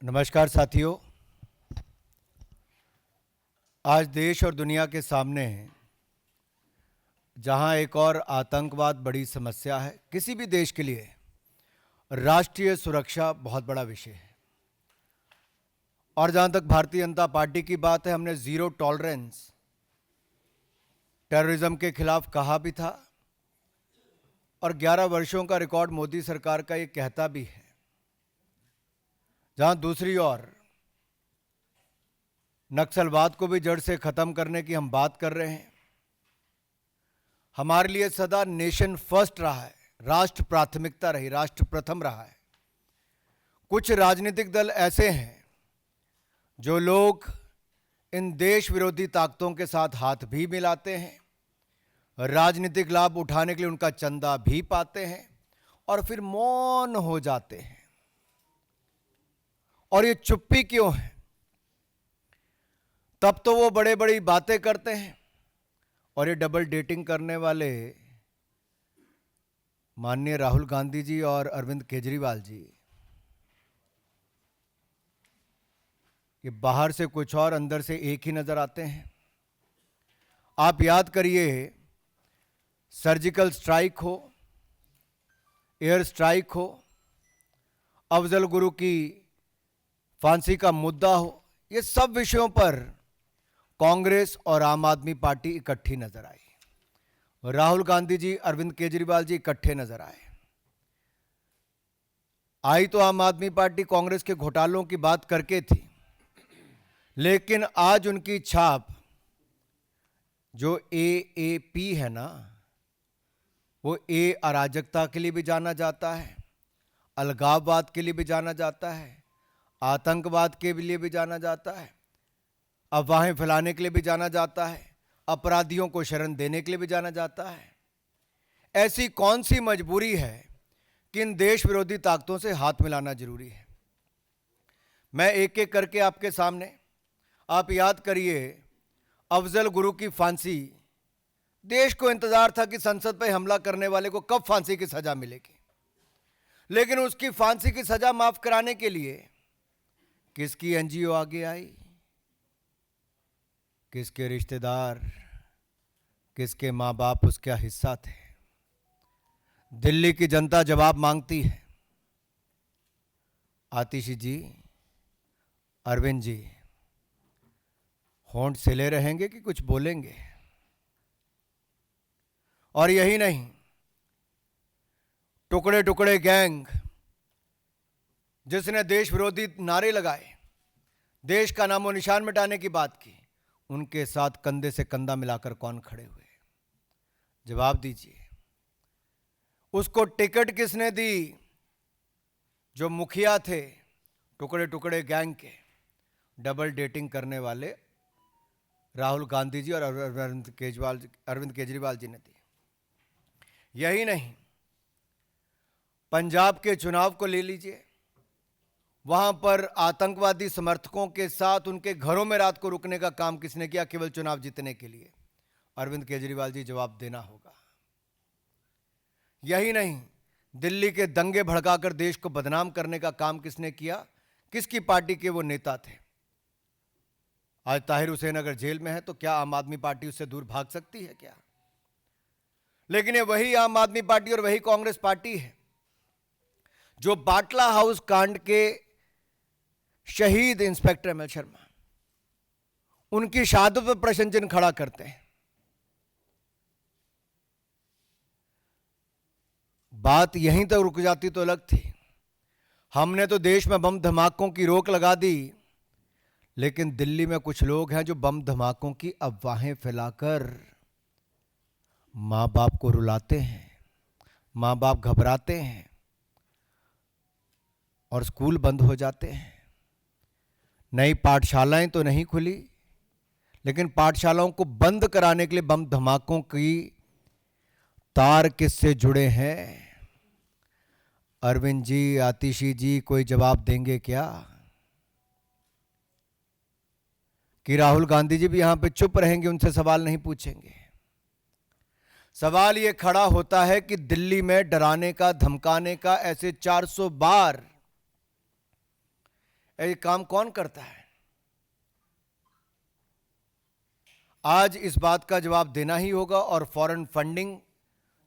नमस्कार साथियों। आज देश और दुनिया के सामने जहां एक और आतंकवाद बड़ी समस्या है, किसी भी देश के लिए राष्ट्रीय सुरक्षा बहुत बड़ा विषय है। और जहां तक भारतीय जनता पार्टी की बात है, हमने जीरो टॉलरेंस टेररिज्म के खिलाफ कहा भी था और 11 वर्षों का रिकॉर्ड मोदी सरकार का ये कहता भी है। जहां दूसरी ओर नक्सलवाद को भी जड़ से खत्म करने की हम बात कर रहे हैं। हमारे लिए सदा नेशन फर्स्ट रहा है, राष्ट्र प्राथमिकता रही, राष्ट्र प्रथम रहा है। कुछ राजनीतिक दल ऐसे हैं जो लोग इन देश विरोधी ताकतों के साथ हाथ भी मिलाते हैं, राजनीतिक लाभ उठाने के लिए उनका चंदा भी पाते हैं और फिर मौन हो जाते हैं। और ये चुप्पी क्यों है? तब तो वो बड़े बड़ी बातें करते हैं और ये डबल डेटिंग करने वाले माननीय राहुल गांधी जी और अरविंद केजरीवाल जी, ये बाहर से कुछ और अंदर से एक ही नजर आते हैं। आप याद करिए, सर्जिकल स्ट्राइक हो, एयर स्ट्राइक हो, अफजल गुरु की फांसी का मुद्दा हो, ये सब विषयों पर कांग्रेस और आम आदमी पार्टी इकट्ठी नजर आई। राहुल गांधी जी, अरविंद केजरीवाल जी इकट्ठे नजर आए। आई तो आम आदमी पार्टी कांग्रेस के घोटालों की बात करके थी, लेकिन आज उनकी छाप जो एएपी है ना, वो ए अराजकता के लिए भी जाना जाता है, अलगाववाद के लिए भी जाना जाता है, आतंकवाद के लिए भी जाना जाता है, अफवाहें फैलाने के लिए भी जाना जाता है, अपराधियों को शरण देने के लिए भी जाना जाता है। ऐसी कौन सी मजबूरी है कि इन देश विरोधी ताकतों से हाथ मिलाना जरूरी है? मैं एक एक करके आपके सामने, आप याद करिए, अफजल गुरु की फांसी, देश को इंतजार था कि संसद पर हमला करने वाले को कब फांसी की सजा मिलेगी, लेकिन उसकी फांसी की सजा माफ कराने के लिए किसकी एनजीओ आगे आई, किसके रिश्तेदार, किसके मां बाप उसका हिस्सा थे? दिल्ली की जनता जवाब मांगती है। आतिशी जी, अरविंद जी, होंठ सिले रहेंगे कि कुछ बोलेंगे? और यही नहीं, टुकड़े टुकड़े गैंग जिसने देश विरोधी नारे लगाए, देश का नामो निशान मिटाने की बात की, उनके साथ कंधे से कंधा मिलाकर कौन खड़े हुए? जवाब दीजिए। उसको टिकट किसने दी? जो मुखिया थे टुकड़े टुकड़े गैंग के, डबल डेटिंग करने वाले राहुल गांधी जी और अरविंद केजरीवाल जी ने दी। यही नहीं, पंजाब के चुनाव को ले लीजिए, वहां पर आतंकवादी समर्थकों के साथ उनके घरों में रात को रुकने का काम किसने किया, केवल चुनाव जीतने के लिए? अरविंद केजरीवाल जी, जवाब देना होगा। यही नहीं, दिल्ली के दंगे भड़काकर देश को बदनाम करने का काम किसने किया? किसकी पार्टी के वो नेता थे? आज ताहिर हुसैन अगर जेल में है तो क्या आम आदमी पार्टी उससे दूर भाग सकती है क्या? लेकिन ये वही आम आदमी पार्टी और वही कांग्रेस पार्टी है जो बाटला हाउस कांड के शहीद इंस्पेक्टर एमएल शर्मा, उनकी शहादत पर प्रश्न चिन्ह खड़ा करते हैं। बात यहीं तक रुक जाती तो अलग थी। हमने तो देश में बम धमाकों की रोक लगा दी, लेकिन दिल्ली में कुछ लोग हैं जो बम धमाकों की अफवाहें फैलाकर मां बाप को रुलाते हैं, मां बाप घबराते हैं और स्कूल बंद हो जाते हैं। नई पाठशालाएं तो नहीं खुली, लेकिन पाठशालाओं को बंद कराने के लिए बम धमाकों की तार किससे जुड़े हैं? अरविंद जी, आतिशी जी, कोई जवाब देंगे क्या? कि राहुल गांधी जी भी यहां पे चुप रहेंगे, उनसे सवाल नहीं पूछेंगे? सवाल यह खड़ा होता है कि दिल्ली में डराने का, धमकाने का ऐसे 400 बार ये काम कौन करता है? आज इस बात का जवाब देना ही होगा। और फॉरेन फंडिंग,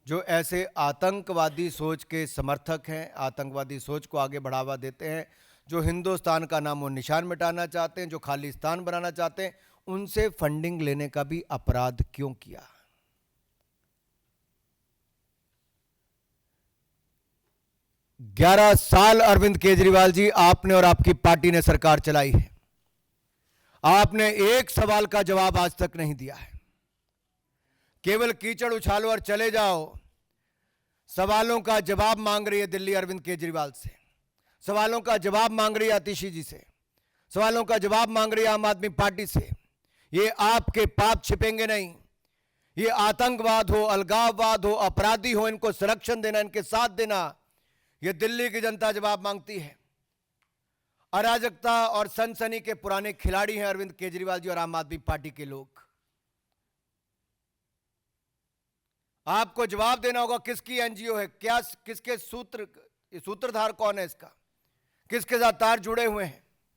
जो ऐसे आतंकवादी सोच के समर्थक हैं, आतंकवादी सोच को आगे बढ़ावा देते हैं, जो हिंदुस्तान का नामो निशान मिटाना चाहते हैं, जो खालिस्तान बनाना चाहते हैं, उनसे फंडिंग लेने का भी अपराध क्यों किया? ग्यारह साल अरविंद केजरीवाल जी आपने और आपकी पार्टी ने सरकार चलाई है। आपने एक सवाल का जवाब आज तक नहीं दिया है। केवल कीचड़ उछालो और चले जाओ। सवालों का जवाब मांग रही है दिल्ली अरविंद केजरीवाल से, सवालों का जवाब मांग रही है आतिशी जी से, सवालों का जवाब मांग रही है आम आदमी पार्टी से। ये आपके पाप छिपेंगे नहीं। ये आतंकवाद हो, अलगाववाद हो, अपराधी हो, इनको संरक्षण देना, इनके साथ देना, ये दिल्ली की जनता जवाब मांगती है। अराजकता और सनसनी के पुराने खिलाड़ी हैं अरविंद केजरीवाल जी और आम आदमी पार्टी के लोग। आपको जवाब देना होगा किसकी एनजीओ है, क्या, किसके सूत्रधार कौन है इसका, किसके साथ तार जुड़े हुए हैं।